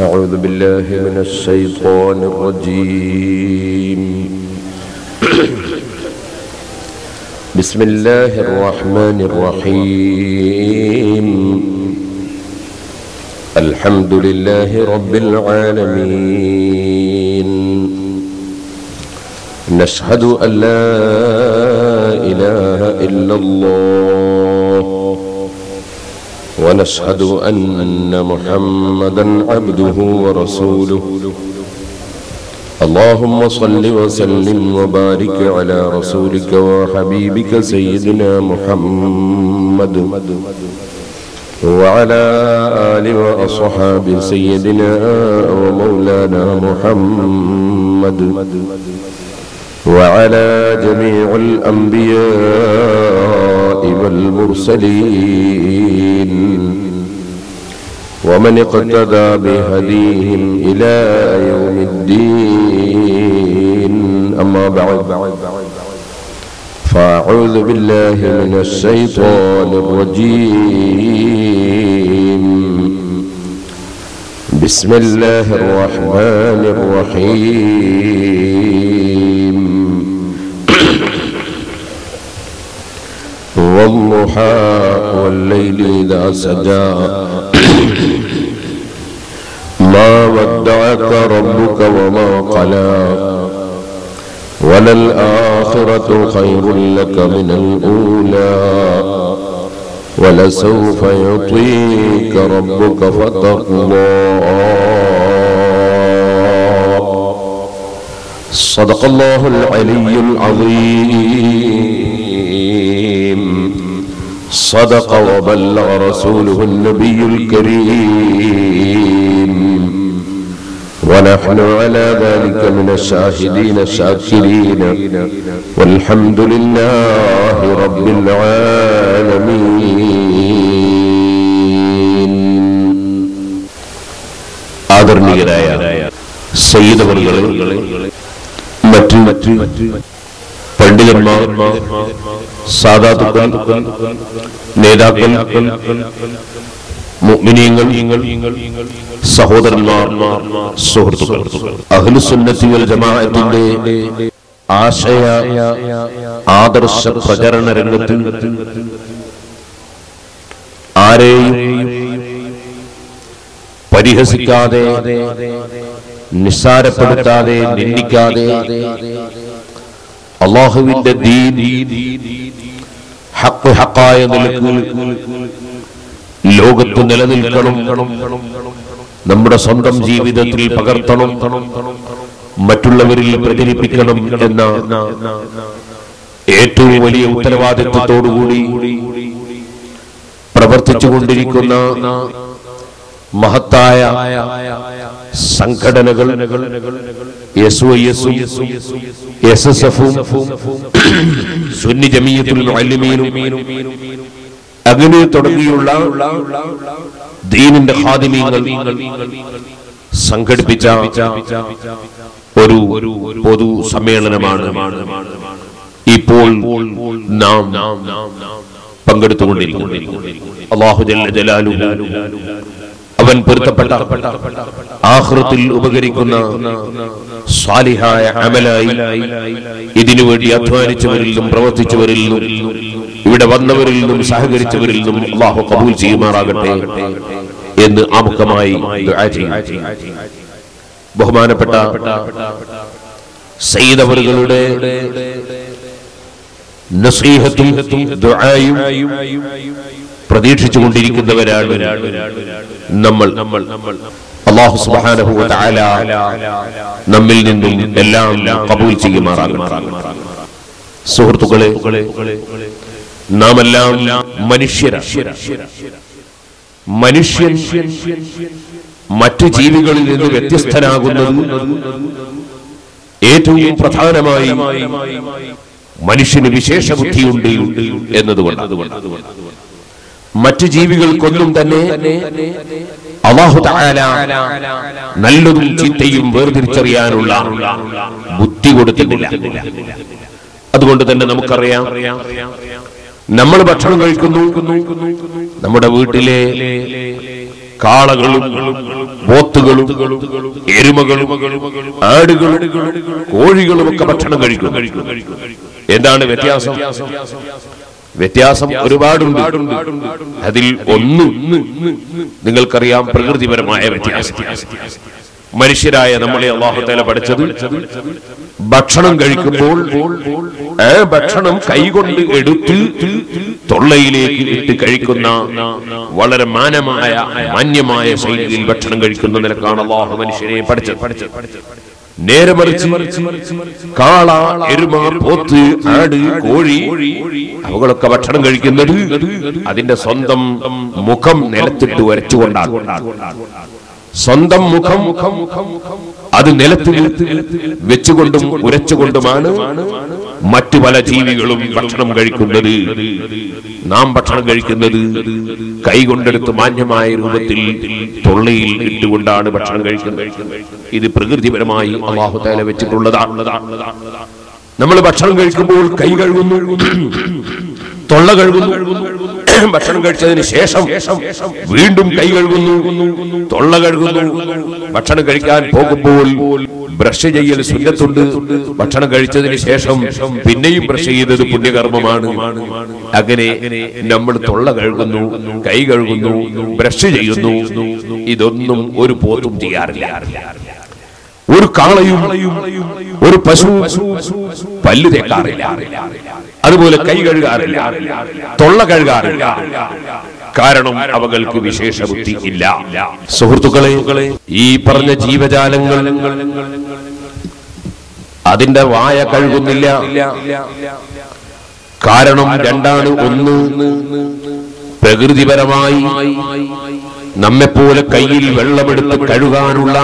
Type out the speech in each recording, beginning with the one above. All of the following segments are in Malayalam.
أعوذ بالله من الشيطان الرجيم بسم الله الرحمن الرحيم الحمد لله رب العالمين نشهد أن لا إله إلا الله ونشهد أن محمدًا عبده ورسوله اللهم صل وسلم وبارك على رسولك وحبيبك سيدنا محمد وعلى آل وأصحاب سيدنا ومولانا محمد وعلى جميع الأنبياء والمرسلين ومن اقتدى بهديهم إلى يوم الدين أما بعد فأعوذ بالله من الشيطان الرجيم بسم الله الرحمن الرحيم والضحى والليل إذا سجى ما ودعك ربك وما قلى وللآخرة خير لك من الأولى ولسوف يعطيك ربك فترضى صدق الله العلي العظيم صدق وبلغ رسوله النبي الكريم ونحن على ذلك من الشاهدين الشاكرين والحمد لله رب العالمين ആദരണീയരായ സയ്യിദുകളെ മറ്റു പണ്ഡിതന്മാർ സാദാത്തുക്കൾ നേതാക്കൾ മുഅ്മിനീങ്ങൾ സഹോദരന്മാർ സുഹൃത്തുക്കൾ അഹ്ലുസുന്നത്തി വൽ ജമാഅത്തിന്റെ ആശയ ആദർശ പ്രചരണ രംഗത്ത് ആരെയും പരിഹസിക്കാതെ നിസ്സാരപ്പെടുത്താതെ നിന്ദിക്കാതെ അല്ലാഹുവിന്റെ ദീൻ ഹഖ് ഹഖായ നിലക്ക് ലോകത്ത് നിലനിൽക്കണം, നമ്മുടെ സ്വന്തം ജീവിതത്തിൽ പകർത്തണം, മറ്റുള്ളവരിൽ പ്രചരിപ്പിക്കണം എന്ന ഏറ്റവും വലിയ ഉത്തരവാദിത്വത്തോടുകൂടി പ്രവർത്തിച്ചുകൊണ്ടിരിക്കുന്ന മഹത്തായ സംഘടനകൾ എസ്വൈഎസും എസ്എസ്എഫും സുന്നി ജമീയത്തുൽ മുഅല്ലിമീനും അങ്ങനെ തുടങ്ങിയുള്ള ദീനിന്റെ ഖാദിമീങ്ങൾ സംഘടിപ്പിച്ച ഒരു പൊതു സമ്മേളനമാണ് ഇപ്പോൾ നാം പങ്കെടുത്തുകൊണ്ടിരിക്കുന്നത്. അല്ലാഹു ജല്ല ജലാലുഹു അവൻ പൊരുത്തപ്പെട്ട ആഖിറത്തിൽ ഉപകരിക്കുന്ന സ്വാലിഹായ അമലായി ഇതിനുവേണ്ടി അധ്വാനിച്ചവരിൽ നിന്നും പ്രവർത്തിച്ചവരിൽ നിന്നും ഇവിടെ വന്നവരിൽ നിന്നും സഹകരിച്ചവരിൽ നിന്നും അല്ലാഹു ഖബൂൽ ചെയ്യുമാറാകട്ടെ എന്ന് ആമുഖമായി ദുആ ചെയ്യുന്നു. ബഹുമാനപ്പെട്ട സയ്യിദ് അവറുകളുടെ നസീഹത്തും ദുആയും പ്രതീക്ഷിച്ചുകൊണ്ടിരിക്കുന്നവരാണ് നമ്മൾ. അല്ലാഹു സുബ്ഹാനഹു വ തആല നമ്മിൽ നിന്നും എല്ലാം ഖബൂൽ ചെയ്യുമാറാകട്ടെ. സുഹൃത്തുക്കളെ, നാം എല്ലാം മനുഷ്യൻ മറ്റു ജീവികളിൽ നിന്ന് വ്യത്യസ്തനാകുന്നത് ഏറ്റവും പ്രധാനമായി മനുഷ്യന് വിശേഷ ബുദ്ധിയുണ്ട് എന്നതുകൊണ്ട്. മറ്റു ജീവികൾക്കൊന്നും തന്നെ അല്ലാഹു തആല നല്ലതും ചീത്തയും വേർതിരിച്ചറിയാനുള്ള ബുദ്ധി കൊടുത്തിട്ടില്ല. അതുകൊണ്ട് തന്നെ നമുക്കറിയാം, നമ്മൾ ഭക്ഷണം കഴിക്കുന്നു, നമ്മുടെ വീട്ടിലെ കാളകളും പോത്തുകളും എരുമകളും ആടുകളും കോഴികളും ഒക്കെ ഭക്ഷണം കഴിക്കും. എന്താണ് വ്യത്യാസം? വ്യത്യാസം ഒരുപാടുണ്ട്. അതിൽ ഒന്ന് നിങ്ങൾക്കറിയാം, പ്രകൃതിപരമായ വ്യത്യാസം. മനുഷ്യരായ നമ്മളെ അല്ലാഹു തആല പഠിച്ചത് ഭക്ഷണം കഴിക്കുമ്പോൾ ആ ഭക്ഷണം കൈകൊണ്ട് എടുത്ത് തൊള്ളയിലേക്ക് ഇട്ട് കഴിക്കുന്ന വളരെ മാന്യമായ ശൈലിയിൽ ഭക്ഷണം കഴിക്കുന്ന നിലക്കാണ് അല്ലാഹു മനുഷ്യനെ പഠിച്ചത്. നേരെ മറിച്ച് കാള, എരുമ, പോത്ത്, ആട്, കോഴി അവകളൊക്കെ ഭക്ഷണം കഴിക്കുന്നത് അതിന്റെ സ്വന്തം മുഖം നിലത്തിട്ട് വരച്ചുകൊണ്ടാണ്. സ്വന്തം മുഖം അത് നിലത്തിൽ വെച്ചുകൊണ്ടും ഉരച്ചുകൊണ്ടുമാണ് മറ്റു പല ജീവികളും ഭക്ഷണം കഴിക്കുന്നത്. നാം ഭക്ഷണം കഴിക്കുന്നത് കൈകൊണ്ടെടുത്ത് മാന്യമായ രൂപത്തിൽ തൊള്ളയിൽ ഇട്ടുകൊണ്ടാണ് ഭക്ഷണം കഴിക്കുന്നത്. ഇത് പ്രകൃതിപരമായി അല്ലാഹു തആല വെച്ചിട്ടുള്ളതാണ്. നമ്മൾ ഭക്ഷണം കഴിക്കുമ്പോൾ കൈ കഴുകുന്നു, തൊള്ള കഴുകുന്നു. ഭക്ഷണം കഴിച്ചതിന് ശേഷം വീണ്ടും കൈ കഴുകുന്നു, തൊള്ള കഴുകുന്നു. ഭക്ഷണം കഴിക്കാൻ പോകുമ്പോൾ ബ്രഷ് ചെയ്യൽ സുന്നത്തുണ്ട്. ഭക്ഷണം കഴിച്ചതിന് ശേഷം പിന്നെയും ബ്രഷ് ചെയ്തത് പുണ്യകർമ്മമാണ്. അങ്ങനെ നമ്മൾ തൊള്ള കഴുകുന്നു, കൈ കഴുകുന്നു, ബ്രഷ് ചെയ്യുന്നു. ഇതൊന്നും ഒരു പോത്തും ചെയ്യാറില്ല. ഒരു കാളയും ഒരു പശു പല്ല് തേക്കാറില്ല, അതുപോലെ കൈ കഴുകാറില്ല, തൊള്ള കഴുകാറില്ല. കാരണം അവകൾക്ക് വിശേഷ ബുദ്ധി ഇല്ല. സുഹൃത്തുക്കളെ, ഈ പറഞ്ഞ ജീവജാലങ്ങൾ അതിന്റെ വായ കഴുകുന്നില്ല. കാരണം രണ്ടാണ്. ഒന്ന്, പ്രകൃതിപരമായി നമ്മെപ്പോലെ കയ്യിൽ വെള്ളമെടുത്ത് കഴുകാനുള്ള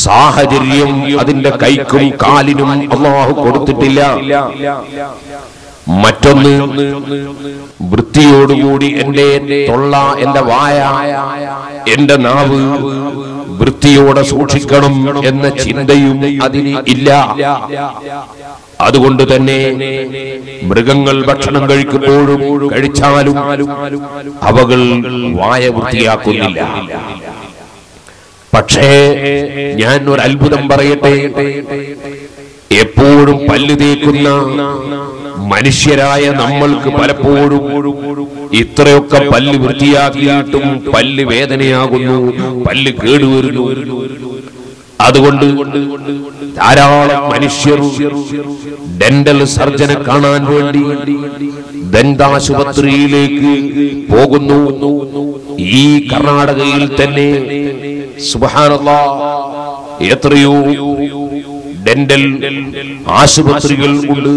സാഹചര്യം അതിന്റെ കൈക്കും കാലിനും അല്ലാഹു കൊടുത്തിട്ടില്ല. മറ്റൊന്ന്, വൃത്തിയോടുകൂടി എന്റെ തൊള്ള, എന്റെ വായ, എന്റെ നാവ് വൃത്തിയോടെ സൂക്ഷിക്കണം എന്ന ചിന്തയും അതിന് ഇല്ല. അതുകൊണ്ട് തന്നെ മൃഗങ്ങൾ ഭക്ഷണം കഴിക്കുമ്പോഴും കഴിച്ചാലും അവകൾ വായ വൃത്തിയാക്കുന്നില്ല. പക്ഷേ ഞാൻ ഒരു അത്ഭുതം പറയട്ടെ, എപ്പോഴും പല്ല് തേക്കുന്ന മനുഷ്യരായ നമ്മൾക്ക് പലപ്പോഴും ഇത്രയൊക്കെ പല്ല് വൃത്തിയാക്കിയിട്ടും പല്ല് വേദനയാകുന്നു, പല്ല് കേടുവരുന്നു. അതുകൊണ്ട് ധാരാളം മനുഷ്യർ ഡെന്റൽ സർജനെ കാണാൻ വേണ്ടി ദന്താശുപത്രിയിലേക്ക് പോകുന്നു. ഈ കർണാടകയിൽ തന്നെ സുബ്ഹാനല്ലാഹ് എത്രയോ ഡെന്റൽ ആശുപത്രികൾ ഉണ്ട്,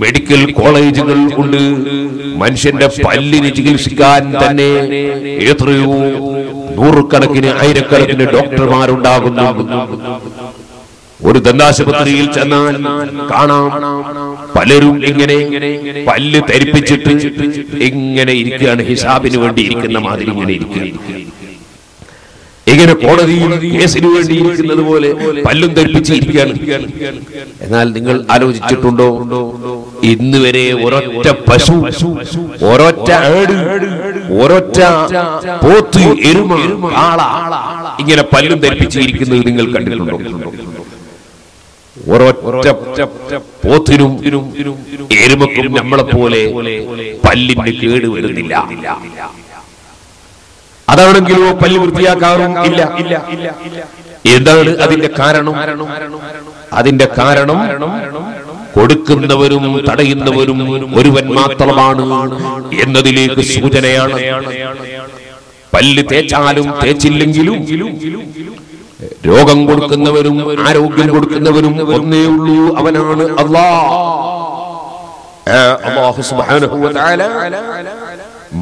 മെഡിക്കൽ കോളേജുകൾ ഉണ്ട്. മനുഷ്യന്റെ പല്ലിന് ചികിത്സിക്കാൻ തന്നെ എത്രയോ നൂറുകണക്കിന് ആയിരക്കണക്കിന് ഡോക്ടർമാരുണ്ടാകുന്നു. ഒരു ദന്താശുപത്രിയിൽ ചെന്നാൽ കാണാം പലരും ഇങ്ങനെ പല്ല് ധരിപ്പിച്ചിട്ട് ഇങ്ങനെ ഇരിക്കുകയാണ്, ഹിസാബിന് വേണ്ടി ഇരിക്കുന്ന മാതിരി ഇങ്ങനെ ഇരിക്കുകയാണ്. ഇങ്ങനെ കോടതിയിൽ കേസിന് വേണ്ടി ഇരിക്കുന്നത് പോലെ പല്ലും ധരിപ്പിച്ചിരിക്കുകയാണ്. എന്നാൽ നിങ്ങൾ ആലോചിച്ചിട്ടുണ്ടോ, ഇന്ന് വരെ ഒരൊറ്റ പശു, ഒരൊറ്റ ആട്, ഒരൊറ്റ പോത്ത്, എരുമ, കാള ഇങ്ങനെ പല്ലും ധരിപ്പിച്ചിരിക്കുന്നത് നിങ്ങൾ കണ്ടിട്ടുണ്ടോ? ഒരൊറ്റ പോത്തിനും എരുമക്കും നമ്മളെ പോലെ പല്ലിന് കേട് വരുന്നില്ല. അതാണെങ്കിലോ പല്ല് വൃത്തിയാക്കാറും ഇല്ല. എന്താണ് അതിന്റെ കാരണം? അതിന്റെ കാരണം കൊടുക്കുന്നവരും തടയുന്നവരും ഒരുവൻ മാത്രമാണ് എന്നതിലേക്ക് സൂചനയാണ്. പല്ല് തേച്ചാലും തേച്ചില്ലെങ്കിലും രോഗം കൊടുക്കുന്നവരും ആരോഗ്യം കൊടുക്കുന്നവരും ഒന്നേ ഉള്ളൂ, അവനാണ് അല്ലാഹ്. അല്ലാഹു സുബ്ഹാനഹു വ തആല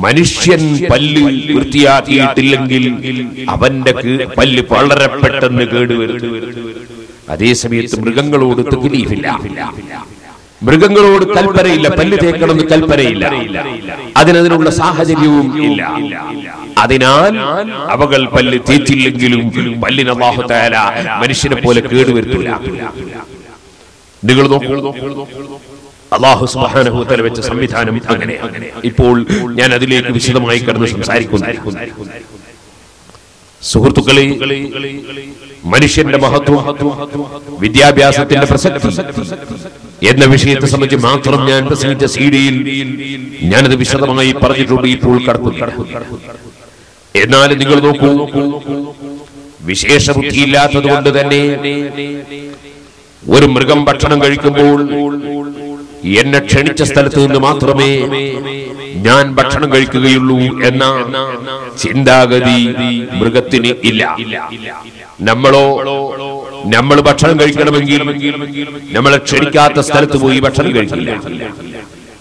മനുഷ്യൻ പല്ല് വൃത്തിയാക്കിയിട്ടില്ലെങ്കിൽ അവന്റെ പല്ല് വളരെ പെട്ടെന്ന് കേടുവരും. അതേസമയത്ത് മൃഗങ്ങളോട് തക്ലീഫില്ല, മൃഗങ്ങളോട് കൽപ്പനയില്ല, പല്ല് തേക്കണമെന്ന് കൽപ്പനയില്ല, അതിനുള്ള സാഹചര്യവും ഇല്ല. അതിനാൽ അവകൾ പല്ല് തേച്ചില്ലെങ്കിലും പല്ലിന് അല്ലാഹു തആല മനുഷ്യനെ പോലെ കേടുവരുത്തില്ല. നിങ്ങൾ നോക്കൂ, അല്ലാഹു സുബ്ഹാനഹു വ തആല വെച്ച സംവിധാനം അങ്ങനെ. ഇപ്പോൾ ഞാൻ അതിലേക്ക് വിശദമായി കടന്ന് സംസാരിക്കുന്നു. സുഹൃത്തുക്കളെ, മനുഷ്യന്റെ മഹത്വം, വിദ്യാഭ്യാസത്തിന്റെ പ്രസക്തി എന്ന വിഷയത്തെ സംബന്ധിച്ച് മാത്രം ഞാൻ പ്രസംഗിച്ച സീഡിയിൽ ഞാനത് വിശദമായി പറഞ്ഞിട്ടുണ്ട്. ഇപ്പോൾ കടക്കുന്നു. എന്നാൽ നിങ്ങൾ നോക്കൂ, വിശേഷ ബുദ്ധിയില്ലാത്തത് കൊണ്ട് തന്നെ ഒരു മൃഗം ഭക്ഷണം കഴിക്കുമ്പോൾ എന്നെ ക്ഷണിച്ച സ്ഥലത്ത് നിന്ന് മാത്രമേ ഞാൻ ഭക്ഷണം കഴിക്കുകയുള്ളൂ എന്ന ചിന്താഗതി മൃഗത്തിന് ഇല്ല. നമ്മൾ ഭക്ഷണം കഴിക്കണമെങ്കിൽ നമ്മളെ ക്ഷണിക്കാത്ത സ്ഥലത്ത് പോയി ഭക്ഷണം കഴിക്കില്ല.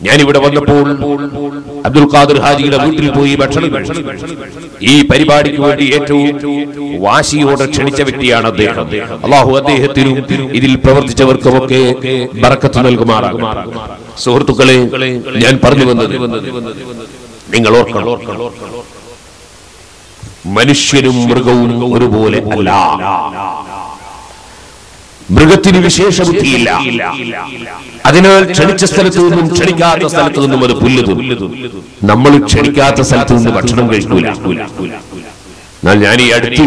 ഞാനിവിടെ വന്നപ്പോൾ അബ്ദുൽ ഖാദിർ ഹാജിയുടെ വീട്ടിൽ പോയി ഭക്ഷണം കഴിച്ചു. ഈ പരിപാടിക്ക് വേണ്ടി ഏറ്റവും വാശിയോടെ ക്ഷണിച്ച വ്യക്തിയാണ് അദ്ദേഹം. അല്ലാഹു അദ്ദേഹത്തിനും ഇതിൽ പ്രവർത്തിച്ചവർക്കുമൊക്കെ ബറക്കത്ത് നൽകുമാറാകും. സുഹൃത്തുക്കളെ, ഞാൻ പറഞ്ഞു വന്നത് നിങ്ങൾ ഓർക്കണം, മനുഷ്യനും മൃഗവും ഒരുപോലെ അല്ല. മൃഗത്തിന് വിശേഷ ബുദ്ധിയില്ല. അതിനാൽ ക്ഷണിച്ച സ്ഥലത്ത് നിന്നും ക്ഷണിക്കാത്ത സ്ഥലത്ത് നിന്നും അത് പുല്ലുതു. നമ്മൾ ക്ഷണിക്കാത്ത സ്ഥലത്ത് നിന്ന് ഭക്ഷണം കഴിക്കൂല. എന്നാൽ ഞാൻ ഈ അടുത്ത്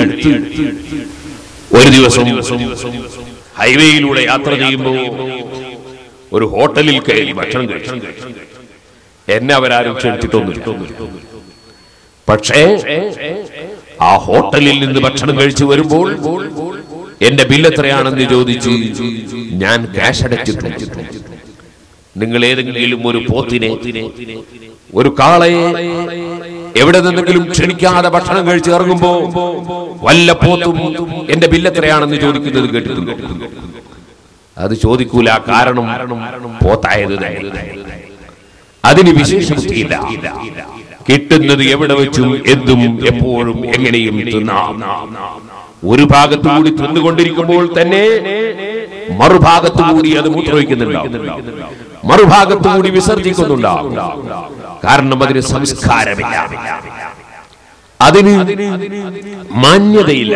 ഒരു ദിവസം ഹൈവേയിലൂടെ യാത്ര ചെയ്യുമ്പോൾ ഒരു ഹോട്ടലിൽ കയറി ഭക്ഷണം കഴിച്ചു. എന്നെ അവരാരും ക്ഷണിച്ചിട്ടൊന്നുമില്ല. പക്ഷേ ആ ഹോട്ടലിൽ നിന്ന് ഭക്ഷണം കഴിച്ചു വരുമ്പോൾ എന്റെ ബില്ല് എത്രയാണെന്ന് ചോദിച്ച് ഞാൻ ക്യാഷ് അടച്ചിട്ടുണ്ട്. നിങ്ങൾ ഏതെങ്കിലും ഒരു പോത്തിനെ, ഒരു കാളയെ എവിടെ നിന്നെങ്കിലും ക്ഷണിക്കാതെ ഭക്ഷണം കഴിച്ച് ഇറങ്ങുമ്പോ വല്ല പോത്തും എന്റെ ബില്ല് എത്രയാണെന്ന് ചോദിക്കുന്നത് കേട്ടിട്ടുണ്ട്? അത് ചോദിക്കൂല. കാരണം പോത്തായത് അതിന് വിശേഷ ബുദ്ധിയില്ല. കിട്ടുന്നത് എവിടെ വെച്ചും എന്തും എപ്പോഴും എങ്ങനെയും തിന്നാം. ഒരു ഭാഗത്തുകൂടി തിന്നുകൊണ്ടിരിക്കുമ്പോൾ തന്നെ മറുഭാഗത്തുകൂടി അത് മൂത്രമൊഴിക്കുന്നുണ്ടാവും, മറുഭാഗത്തുകൂടി വിസർജിക്കുന്നുണ്ടാവും. കാരണം അതിന് സംസ്കാരമില്ല, അതിന് മാന്യതയില്ല,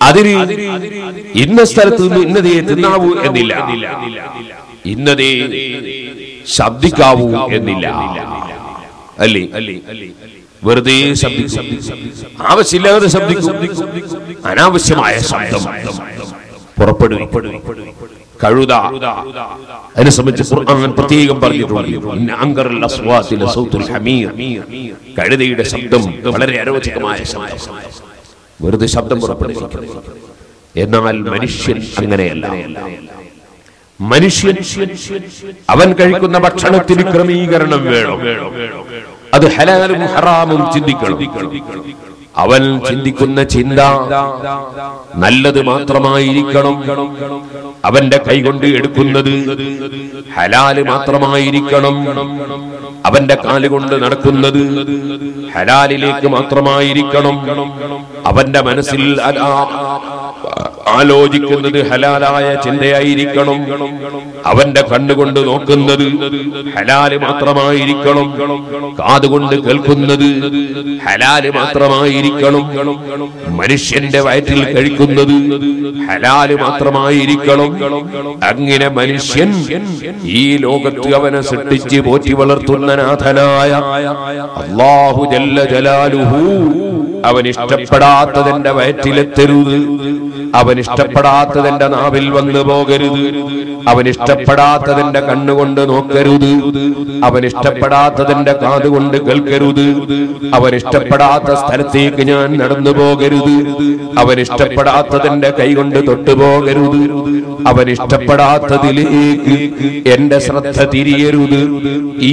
അതിന് ഇന്ന സ്ഥലത്ത് നിന്ന് ഇന്നതേ തിന്നാവൂ എന്നില്ല, ഇന്നതേ ശബ്ദിക്കാവൂ എന്നില്ല. അല്ലേ? വെറുതെ ശബ്ദിക്കും, ആവശ്യമില്ലാതെ ശബ്ദിക്കും, അനാവശ്യമായ ശബ്ദം പുറപ്പെടും. കഴുത അതിനെ സംബന്ധിച്ച് ഖുർആൻ പ്രത്യേകം പറഞ്ഞിട്ടുണ്ട്, കഴുതയുടെ ശബ്ദം വളരെ അരോചകമായ ശബ്ദം, വെറുതെ ശബ്ദം പുറപ്പെടുവിക്കുന്നു. എന്നാൽ മനുഷ്യൻ അങ്ങനെയല്ല. മനുഷ്യൻ അവൻ കഴിക്കുന്ന ഭക്ഷണത്തിന് ക്രമീകരണം വേണം. അത് ഹലാലും ഹറാമും ചിന്തിക്കണം. അവൻ ചിന്തിക്കുന്ന ചിന്ത നല്ലത് മാത്രമായിരിക്കണം. അവന്റെ കൈകൊണ്ട് എടുക്കുന്നത് ഹലാല് മാത്രമായിരിക്കണം. അവന്റെ കാലുകൊണ്ട് നടക്കുന്നത് ഹലാലിലേക്ക് മാത്രമായിരിക്കണം. അവന്റെ മനസ്സിൽ ആലോചിക്കുന്നത് ഹലാലായ ചിന്തയായിരിക്കണം. അവന്റെ കണ്ണുകൊണ്ട് നോക്കുന്നത് ഹലാല് മാത്രമായിരിക്കണം. കാതുകൊണ്ട് കേൾക്കുന്നത് ഹലാല് മാത്രമായിരിക്കണം. മനുഷ്യന്റെ വയറ്റിൽ കഴിക്കുന്നത് ഹലാല് മാത്രമായിരിക്കണം. അങ്ങനെ മനുഷ്യൻ ഈ ലോകത്ത് അവനെ സൃഷ്ടിച്ച് പോറ്റി വളർത്തുന്ന നാഥനായ അല്ലാഹു ജല്ല ജലാലുഹു അവൻ ഇഷ്ടപ്പെടാത്തതിന്റെ വയറ്റിലെത്തരുത്, അവൻ ഇഷ്ടപ്പെടാത്തതിന്റെ നാവിൽ വന്നു പോകരുത്, അവൻ ഇഷ്ടപ്പെടാത്തതിന്റെ കണ്ണുകൊണ്ട് നോക്കരുത്, അവൻ ഇഷ്ടപ്പെടാത്തതിന്റെ കാതുകൊണ്ട് കേൾക്കരുത്, അവൻ ഇഷ്ടപ്പെടാത്ത സ്ഥലത്തേക്ക് ഞാൻ നടന്നു പോകരുത്, അവൻ ഇഷ്ടപ്പെടാത്തതിന്റെ കൈകൊണ്ട് തൊട്ടുപോകരുത്, അവൻ ഇഷ്ടപ്പെടാത്തതിലേക്ക് എന്റെ ശ്രദ്ധ തിരിയരുത്.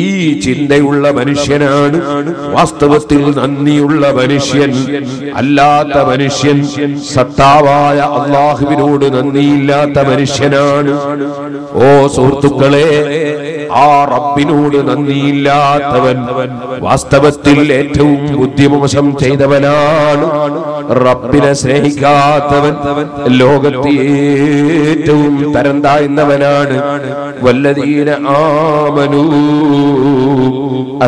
ഈ ചിന്തയുള്ള മനുഷ്യനാണ് വാസ്തവത്തിൽ നന്ദിയുള്ള മനുഷ്യൻ. അല്ലാത്ത മനുഷ്യൻ സത്താവായ അല്ലാഹുവിനോട് നന്ദിയില്ലാത്ത മനുഷ്യനാണ്. ഓ സുഹൃത്തുക്കളെ, ആ റബ്ബിനോട് നന്ദിയില്ലാത്തവൻ വാസ്തവത്തിൽ ഏറ്റവും ബുദ്ധിമോശം ചെയ്തവനാണ്. റബ്ബിനെ സ്നേഹിക്കാത്തവൻ ലോകത്തെ ഏറ്റവും തരം താഴ്ന്നവനാണ്. വല്ലദീന ആമനൂ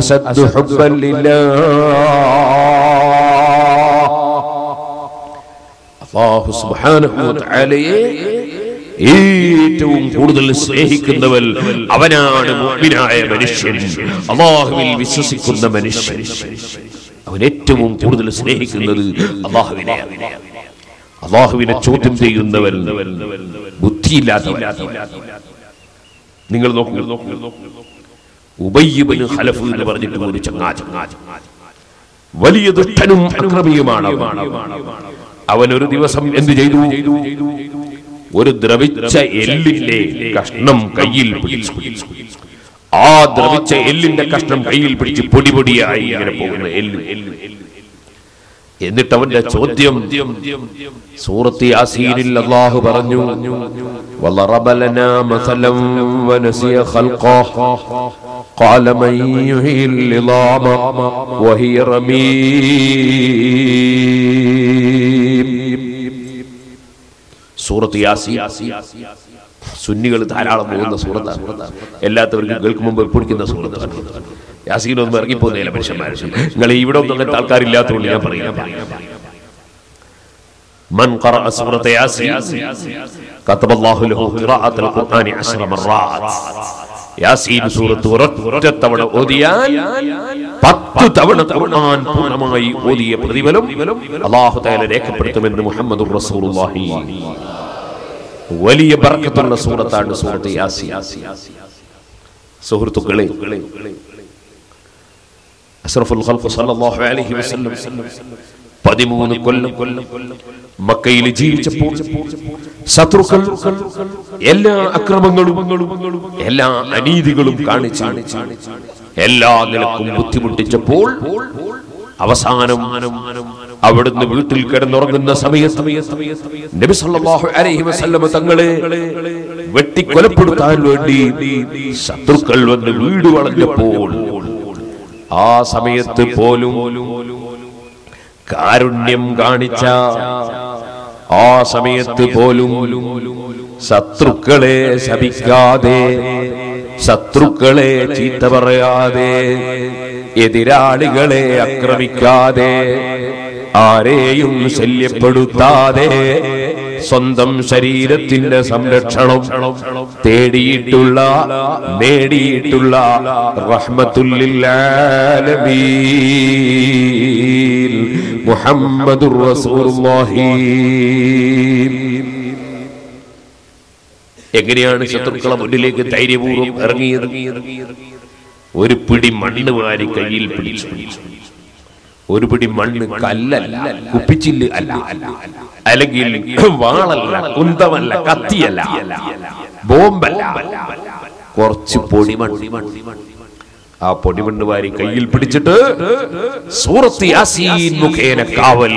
അശദ്ദു ഹുബ്ബൻ ലില്ലാഹ്. അല്ലാഹു സുബ്ഹാനഹു വ തആലയെ ഏറ്റവും കൂടുതൽ സ്നേഹിക്കുന്നവൻ അവനാണ് മുഅ്മിനായ മനുഷ്യൻ, അല്ലാഹുവിൽ വിശ്വസിക്കുന്ന മനുഷ്യൻ. അവൻ ഏറ്റവും കൂടുതൽ സ്നേഹിക്കുന്നത് അല്ലാഹുവിനെയാണ്. അല്ലാഹുവിനെ ചോദ്യം ചെയ്യുന്നവൻ ബുദ്ധിയില്ലാത്തവൻ. നിങ്ങൾ നോക്കൂ, ഉബയ്യ് ഇബ്നു ഖലഫ് എന്ന് പറഞ്ഞിട്ട് ഒരു ചങ്ങാതി, വലിയ ദുഷ്ടനും അക്രമിയുമാണ്. അവൻ ഒരു ദിവസം എന്ത് ചെയ്തു? ഒരു ദ്രവിച്ച എല്ലിന്റെ കഷ്ണം കയ്യിൽ പിടിച്ചു. ആ ദ്രവിച്ച എല്ലിന്റെ കഷ്ണം കയ്യിൽ പിടിച്ച് പൊടി പൊടിയായി ഇങ്ങനെ പോകുന്ന എല്ല്. എന്നിട്ട് അവന്റെ ചോദ്യം, സൂറത്ത് യാസീനിൽ അല്ലാഹു പറഞ്ഞു, വളറബ ലനാ മസലൻ വനസിയ ഖൽഖഹു ഖാല മൻ യുഹീൽ ഇളാമ വഹിയ റമീം. സൂറത്ത് യാസീൻ സുന്നികൾ ധാരാളം പോകുന്ന സൂറത്താണ്. എല്ലാത്തവർക്കും കേൾക്കുമ്പോൾ പൊടിക്കുന്ന സൂറത്താണ്. യാസീനൊന്നും ഇറങ്ങിപ്പോകുന്നില്ല മനുഷ്യന്മാർ. നിങ്ങൾ ഇവിടെ ഒന്നും അങ്ങനത്തെ ആൾക്കാരില്ലാത്തതുകൊണ്ട് ഞാൻ പറയാം. من قرأ سورة ياسين كتب الله له قراءة القرآن 10 مرات. യാസീൻ സൂറത്ത് ഒരൊറ്റ തവണ ഓതിയാൽ 10 തവണ ഖുർആൻ പൂർണ്ണമായി ഓതിയ പ്രതിഫലം അല്ലാഹു തആല രേഖപ്പെടുത്തുമെന്ന് മുഹമ്മദുർ റസൂലുള്ളാഹി. വലിയ ബർക്കത്തുള്ള സൂറത്താണ് സൂറത്ത് യാസീൻ. സുഹൃത്തുക്കളെ, അഷ്റഫുൽ ഖൽഖ് സല്ലല്ലാഹു അലൈഹി വസല്ലം 13 കൊല്ലം മക്കയിൽ ജീവിച്ചപ്പോൾ ശത്രുക്കൾ എല്ലാ അക്രമങ്ങളും എല്ലാ അനീതികളും കാണിച്ച് എല്ലാ നിലക്കും ബുദ്ധിമുട്ടിച്ചപ്പോൾ അവസാനം അവിടുന്ന് വീട്ടിൽ കിടന്നുറങ്ങുന്ന സമയത്ത് നബി സല്ലല്ലാഹു അലൈഹി വസല്ലം തങ്ങളെ വെട്ടിക്കൊലപ്പെടുത്താൻ വേണ്ടി ശത്രുക്കൾ വന്ന് വീട് വളഞ്ഞപ്പോൾ ആ സമയത്ത് പോലും കാരുണ്യം കാണിച്ച, ആ സമയത്ത് പോലും ശത്രുക്കളെ ശപിക്കാതെ, ശത്രുക്കളെ ചീത്ത പറയാതെ, എതിരാളികളെ ആക്രമിക്കാതെ, ആരെയും ശല്യപ്പെടുത്താതെ സ്വന്തം ശരീരത്തിന്റെ സംരക്ഷണം തേടിയിട്ടുള്ള നേടിയിട്ടുള്ള റഹ്മത്തുൽ ലിൽ ആലമീൻ മുഹമ്മദുർ റസൂലുള്ളാഹി. എങ്ങനെയാണ് ശത്രുക്കളെ മുന്നിലേക്ക് ധൈര്യപൂർവ്വം ഇറങ്ങിയത്? ഒരു പിടി മണ്ണ് വാരി കയ്യിൽ പിടിച്ചു. ഒരു പിടി മണ്ണ് കല്ലല്ല, കുപ്പിച്ചില്ല് അല്ല, അല്ലെങ്കിൽ വാളല്ല, കുന്തമല്ല, കത്തിയല്ല, ബോംബല്ല, കുറച്ച് പൊടിമണ്ണ്. ആ പൊടിമണ്ണ് വാരി കയ്യിൽ പിടിച്ചിട്ട് സൂറത്ത് യാസീൻ മുഖേന കാവൽ